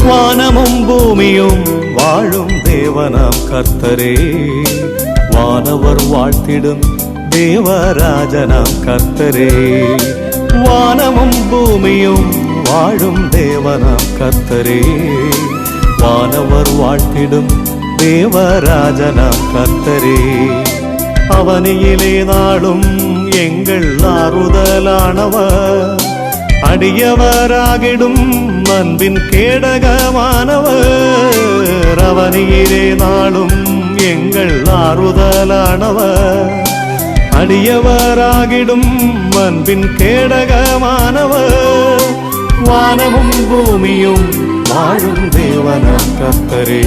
வானமும் பூமியும் வாழும் தேவனாம் கர்த்தரே, வானவர் வாழ்த்திடும் தேவராஜனாம் கர்த்தரே. வானமும் பூமியும் வாழும் தேவனாம் கர்த்தரே, வானவர் வாழ்த்திடும் தேவராஜனாம் கர்த்தரே. அவனியிலே நாளும் எங்கள் ஆறுதலானவர், அடியவராகிடும் அன்பின் கேடகமானவர். அவனியிலே நாளும் எங்கள் ஆறுதலானவர், அடியவராகிடும் அன்பின் கேடகமானவர். வானமும் பூமியும் வாழும் தேவனாம் கர்த்தரே,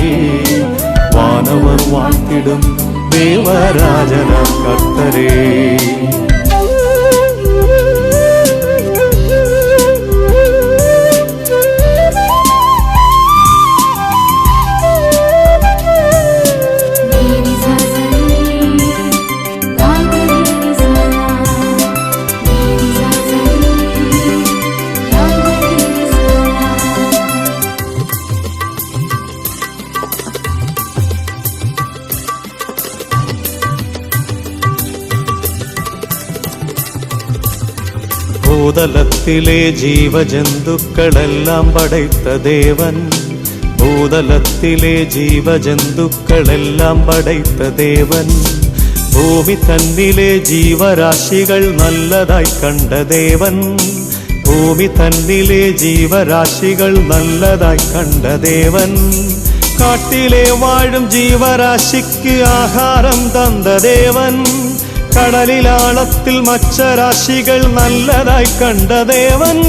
வானவர் வாழ்த்திடும் தேவராஜனாம் கர்த்தரே. பூதலத்திலே ஜீவ ஜந்துக்களெல்லாம் படைத்த தேவன், பூதலத்திலே ஜீவ ஜந்துக்களெல்லாம் படைத்த தேவன். பூமி தன்னிலே ஜீவராசிகள் நல்லதாய் கண்ட தேவன், பூமி தன்னிலே ஜீவராசிகள் நல்லதாய் கண்ட தேவன். காட்டிலே வாழும் ஜீவராசிக்கு ஆகாரம் தந்த தேவன், கடலில் ஆழத்தில் மற்ற ராசிகள் நல்லதாய் கண்ட தேவன்.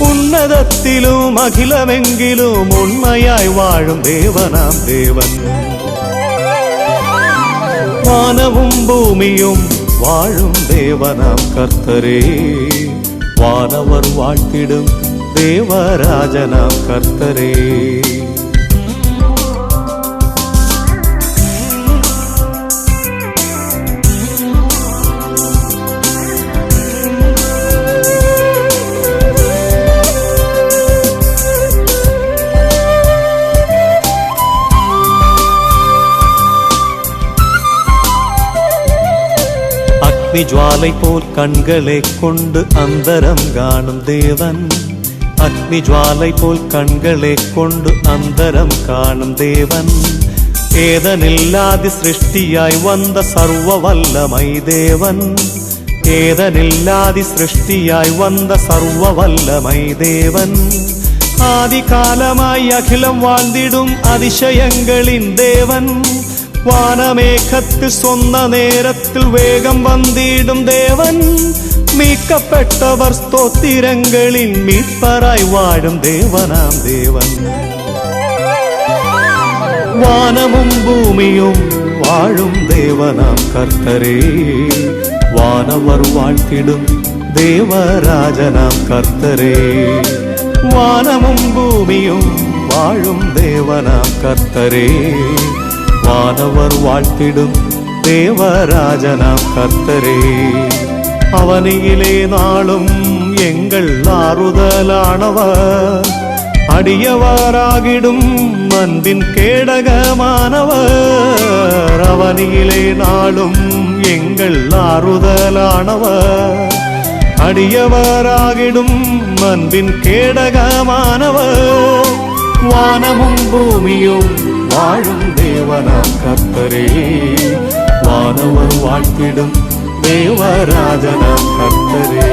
உன்னதத்திலும் அகிலமெங்கிலும் உண்மையாய் வாழும் தேவனாம் தேவன். வானமும் பூமியும் வாழும் தேவனாம் கர்த்தரே, வானவர் வாழ்த்திடும் தேவராஜனாம் கர்த்தரே. அக்னி ஜுவாலை போல் கண்களை கொண்டு அந்தரம் காணும் தேவன், அக்னி ஜுவாலை போல் கண்களை கொண்டு அந்தரம் காணும் தேவன். ஏதனில்லாதி சிருஷ்டியாய் வந்த சர்வ வல்லமை தேவன், ஏதனில்லாதி சிருஷ்டியாய் வந்த சர்வ வல்லமை தேவன். ஆதி காலமாய் அகிலம் வாழ்ந்திடும் அதிசயங்களின் தேவன், வானமேகத்து சொன்ன நேரத்தில் வேகம் வந்திடும் தேவன். மீட்கப்பட்டவர் ஸ்தோத்திரங்களின் மீட்பராய் வாழும் தேவனாம் தேவன். வானமும் பூமியும் வாழும் தேவனாம் கர்த்தரே, வானவர் வாழ்த்திடும் தேவராஜனாம் கர்த்தரே. வானமும் பூமியும் வாழும் தேவனாம் கர்த்தரே, வானவர் வாழ்த்திடும் தேவராஜனாம் கர்த்தரே. அவனியிலே நாளும் எங்கள் ஆறுதலானவர், அடியவராகிடும் அன்பின் கேடகமானவர். அவனியிலே நாளும் எங்கள் ஆறுதலானவர், அடியவராகிடும் அன்பின் கேடகமானவர். வானமும் பூமியும் வாழும் தேவனாம் கர்த்தரே, வானவர் வாழ்த்திடும் தேவராஜனாம் கர்த்தரே.